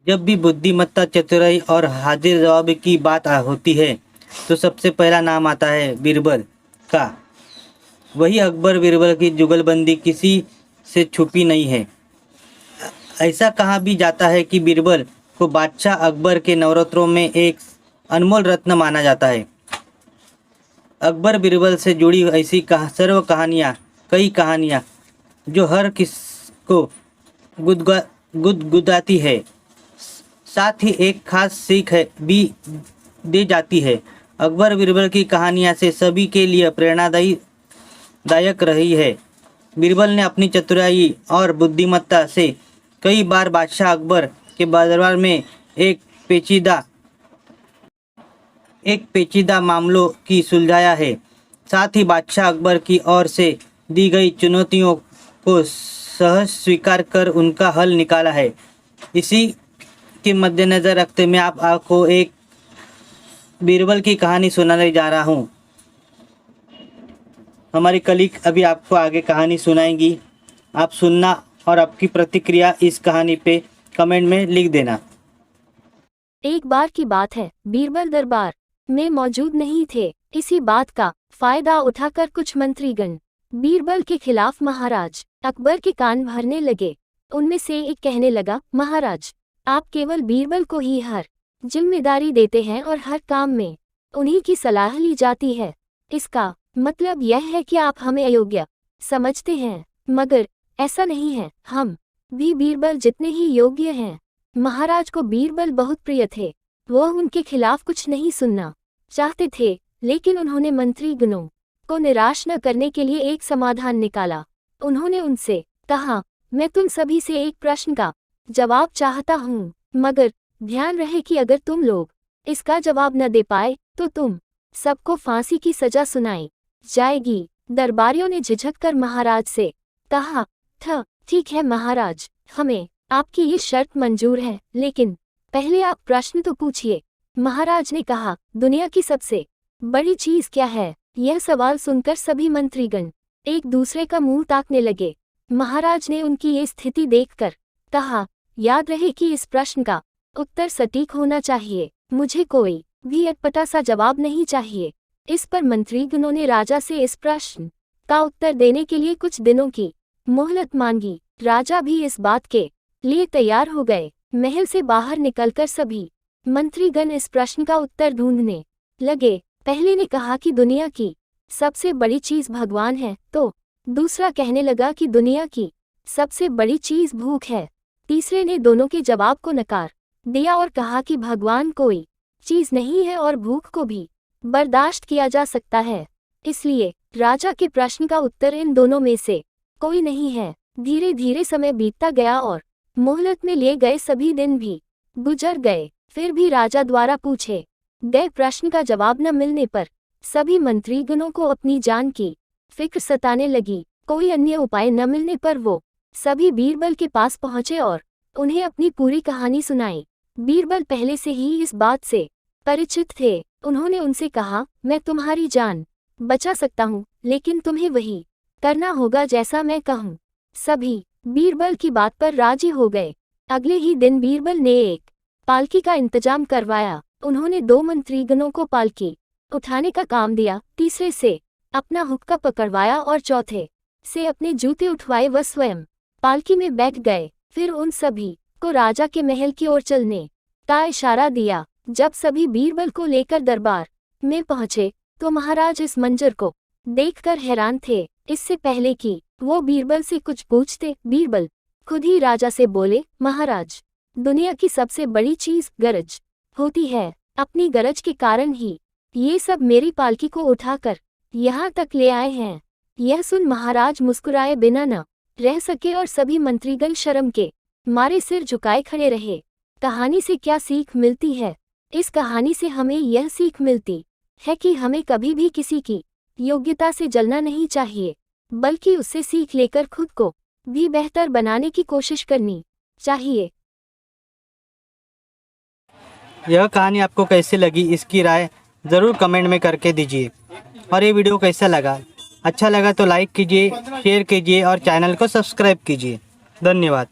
जब भी बुद्धिमत्ता, चतुराई और हाजिर जवाब की बात होती है तो सबसे पहला नाम आता है बीरबल का। वही अकबर बीरबल की जुगलबंदी किसी से छुपी नहीं है। ऐसा कहा भी जाता है कि बीरबल को बादशाह अकबर के नवरत्नों में एक अनमोल रत्न माना जाता है। अकबर बीरबल से जुड़ी ऐसी कई कहानियाँ जो हर किस को गुदगुदाती है, साथ ही एक खास सीख भी दे जाती है। अकबर बीरबल की कहानियाँ से सभी के लिए दायक रही है। बीरबल ने अपनी चतुराई और बुद्धिमत्ता से कई बार बादशाह अकबर के दरबार में एक पेचीदा मामलों की सुलझाया है। साथ ही बादशाह अकबर की ओर से दी गई चुनौतियों को सहज स्वीकार कर उनका हल निकाला है। इसी के मद्देनज़र रखते मैं आपको एक बीरबल की कहानी सुनाने जा रहा हूँ। हमारी कलीग अभी आपको आगे कहानी सुनाएंगी। आप सुनना और आपकी प्रतिक्रिया इस कहानी पे कमेंट में लिख देना। एक बार की बात है, बीरबल दरबार में मौजूद नहीं थे। इसी बात का फायदा उठाकर कुछ मंत्रीगण बीरबल के खिलाफ महाराज अकबर के कान भरने लगे। उनमें से एक कहने लगा, महाराज, आप केवल बीरबल को ही हर जिम्मेदारी देते हैं और हर काम में उन्हीं की सलाह ली जाती है। इसका मतलब यह है कि आप हमें अयोग्य समझते हैं, मगर ऐसा नहीं है, हम भी बीरबल जितने ही योग्य हैं। महाराज को बीरबल बहुत प्रिय थे। वो उनके खिलाफ कुछ नहीं सुनना चाहते थे, लेकिन उन्होंने मंत्रीगणों को निराश न करने के लिए एक समाधान निकाला। उन्होंने उनसे कहा, मैं तुम सभी से एक प्रश्न का जवाब चाहता हूँ, मगर ध्यान रहे कि अगर तुम लोग इसका जवाब न दे पाए तो तुम सबको फांसी की सजा सुनाई जाएगी। दरबारियों ने झिझक कर महाराज से कहा, ठीक है महाराज, हमें आपकी ये शर्त मंजूर है, लेकिन पहले आप प्रश्न तो पूछिए। महाराज ने कहा, दुनिया की सबसे बड़ी चीज क्या है? यह सवाल सुनकर सभी मंत्रीगण एक दूसरे का मुंह ताकने लगे। महाराज ने उनकी ये स्थिति देखकर कहा, याद रहे कि इस प्रश्न का उत्तर सटीक होना चाहिए। मुझे कोई भी अटपटा सा जवाब नहीं चाहिए। इस पर मंत्रीगणों ने राजा से इस प्रश्न का उत्तर देने के लिए कुछ दिनों की मोहलत मांगी। राजा भी इस बात के लिए तैयार हो गए। महल से बाहर निकलकर सभी मंत्रीगण इस प्रश्न का उत्तर ढूंढने लगे। पहले ने कहा कि दुनिया की सबसे बड़ी चीज भगवान है, तो दूसरा कहने लगा कि दुनिया की सबसे बड़ी चीज भूख है। तीसरे ने दोनों के जवाब को नकार दिया और कहा कि भगवान कोई चीज नहीं है और भूख को भी बर्दाश्त किया जा सकता है। इसलिए राजा के प्रश्न का उत्तर इन दोनों में से कोई नहीं है। धीरे धीरे समय बीतता गया और मोहलत में लिए गए सभी दिन भी गुजर गए। फिर भी राजा द्वारा पूछे गए प्रश्न का जवाब न मिलने पर सभी मंत्रीगणों को अपनी जान की फिक्र सताने लगी। कोई अन्य उपाय न मिलने पर वो सभी बीरबल के पास पहुंचे और उन्हें अपनी पूरी कहानी सुनाई। बीरबल पहले से ही इस बात से परिचित थे। उन्होंने उनसे कहा, मैं तुम्हारी जान बचा सकता हूँ, लेकिन तुम्हें वही करना होगा जैसा मैं कहूँ। सभी बीरबल की बात पर राजी हो गए। अगले ही दिन बीरबल ने एक पालकी का इंतजाम करवाया। उन्होंने 2 मंत्रीगणों को पालकी उठाने का काम दिया, तीसरे से अपना हुक्का पकड़वाया और चौथे से अपने जूते उठवाए। वह स्वयं पालकी में बैठ गए। फिर उन सभी को राजा के महल की ओर चलने का इशारा दिया। जब सभी बीरबल को लेकर दरबार में पहुंचे तो महाराज इस मंजर को देखकर हैरान थे। इससे पहले कि वो बीरबल से कुछ पूछते, बीरबल खुद ही राजा से बोले, महाराज, दुनिया की सबसे बड़ी चीज गरज होती है। अपनी गरज के कारण ही ये सब मेरी पालकी को उठाकर यहाँ तक ले आए हैं। यह सुन महाराज मुस्कुराए बिना न रह सके और सभी मंत्रीगण शर्म के मारे सिर झुकाए खड़े रहे। कहानी से क्या सीख मिलती है? इस कहानी से हमें यह सीख मिलती है कि हमें कभी भी किसी की योग्यता से जलना नहीं चाहिए, बल्कि उससे सीख लेकर खुद को भी बेहतर बनाने की कोशिश करनी चाहिए। यह कहानी आपको कैसी लगी, इसकी राय ज़रूर कमेंट में करके दीजिए। और ये वीडियो कैसा लगा? अच्छा लगा तो लाइक कीजिए, शेयर कीजिए और चैनल को सब्सक्राइब कीजिए। धन्यवाद।